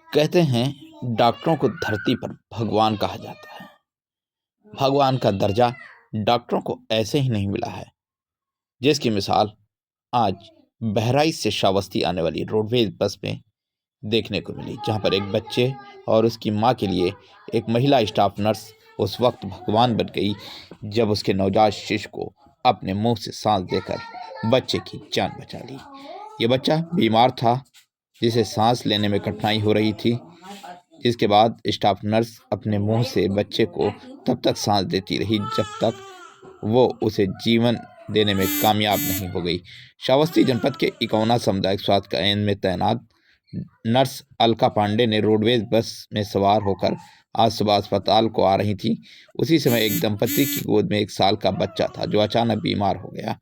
कहते हैं डॉक्टरों को धरती पर भगवान कहा जाता है। भगवान का दर्जा डॉक्टरों को ऐसे ही नहीं मिला है, जिसकी मिसाल आज बहराइच से श्रावस्ती आने वाली रोडवेज बस में देखने को मिली, जहां पर एक बच्चे और उसकी मां के लिए एक महिला स्टाफ नर्स उस वक्त भगवान बन गई, जब उसके नवजात शिशु को अपने मुंह से सांस देकर बच्चे की जान बचा ली। ये बच्चा बीमार था, जिसे सांस लेने में कठिनाई हो रही थी, जिसके बाद स्टाफ नर्स अपने मुंह से बच्चे को तब तक सांस देती रही जब तक वो उसे जीवन देने में कामयाब नहीं हो गई। श्रावस्ती जनपद के इकौना सामुदायिक स्वास्थ्य केंद्र में तैनात नर्स अलका पांडे ने रोडवेज बस में सवार होकर आज सुबह अस्पताल को आ रही थी। उसी समय एक दंपति की गोद में 1 साल का बच्चा था, जो अचानक बीमार हो गया।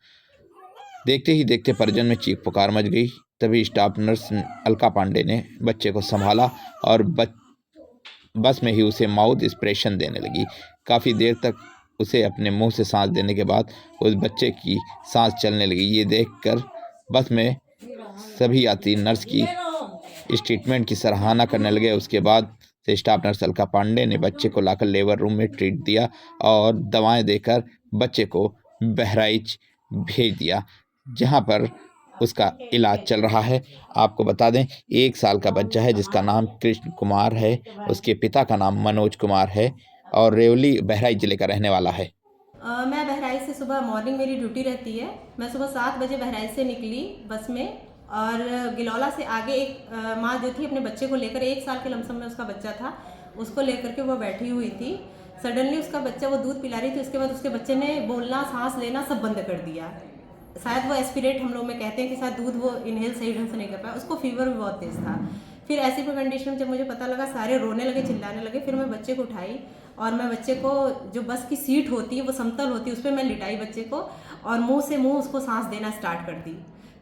देखते ही देखते परिजन में चीख पुकार मच गई। तभी स्टाफ नर्स अलका पांडे ने बच्चे को संभाला और बस में ही उसे माउथ एक्सप्रेशन देने लगी। काफ़ी देर तक उसे अपने मुंह से सांस देने के बाद उस बच्चे की सांस चलने लगी। ये देखकर बस में सभी यात्री नर्स की इस ट्रीटमेंट की सराहना करने लगे। उसके बाद से स्टाफ नर्स अलका पांडे ने बच्चे को लाकर लेबर रूम में ट्रीट दिया और दवाएं देकर बच्चे को बहराइच भेज दिया, जहां पर उसका इलाज चल रहा है। आपको बता दें, 1 साल का बच्चा है जिसका नाम कृष्ण कुमार है। उसके पिता का नाम मनोज कुमार है और रेवली बहराइच जिले का रहने वाला है। मैं बहराइच से सुबह मॉर्निंग मेरी ड्यूटी रहती है। मैं सुबह 7 बजे बहराइच से निकली बस में, और गिलौला से आगे एक माँ जो थी अपने बच्चे को लेकर, 1 साल के लमसम में उसका बच्चा था, उसको लेकर के वो बैठी हुई थी। सडनली उसका बच्चा, वो दूध पिला रही थी, उसके बाद उसके बच्चे ने बोलना, सांस लेना सब बंद कर दिया। शायद वो एस्पिरेट हम लोग में कहते हैं कि शायद दूध वो इनहेल सही ढंग से नहीं कर पाया। उसको फीवर भी बहुत तेज था। फिर ऐसी कोई कंडीशन में जब मुझे पता लगा, सारे रोने लगे, चिल्लाने लगे। फिर मैं बच्चे को उठाई और मैं बच्चे को, जो बस की सीट होती है वो समतल होती है, उस पर मैं लिटाई बच्चे को और मुंह से मुंह उसको सांस देना स्टार्ट कर दी।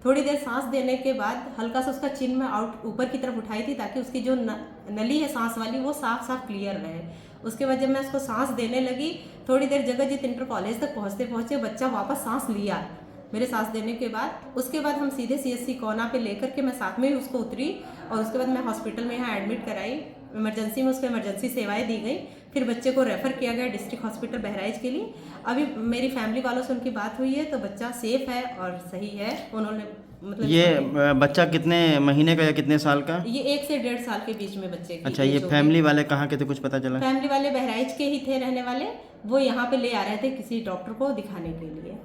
थोड़ी देर सांस देने के बाद हल्का सा उसका चिन में आउट ऊपर की तरफ उठाई थी, ताकि उसकी जो नली है सांस वाली वो साफ साफ क्लियर रहे। उसके बाद जब मैं उसको सांस देने लगी, थोड़ी देर जगजीत इंटर कॉलेज तक पहुँचते पहुँचे बच्चा वापस सांस लिया मेरे सांस देने के बाद। उसके बाद हम सीधे CSC कोना पे लेकर के मैं साथ में ही उसको उतरी, और उसके बाद मैं हॉस्पिटल में यहाँ एडमिट कराई। इमरजेंसी में उसको इमरजेंसी सेवाएं दी गई। फिर बच्चे को रेफ़र किया गया डिस्ट्रिक्ट हॉस्पिटल बहराइच के लिए। अभी मेरी फैमिली वालों से उनकी बात हुई है, तो बच्चा सेफ है और सही है। उन्होंने मतलब ये बच्चा कितने महीने का या कितने साल का? ये 1 से 1.5 साल के बीच में बच्चे की अच्छा, ये एज होगी। फैमिली वाले कहाँ के थे, कुछ पता चला? फैमिली वाले बहराइच के ही थे रहने वाले। वो यहाँ पे ले आ रहे थे किसी डॉक्टर को दिखाने के लिए।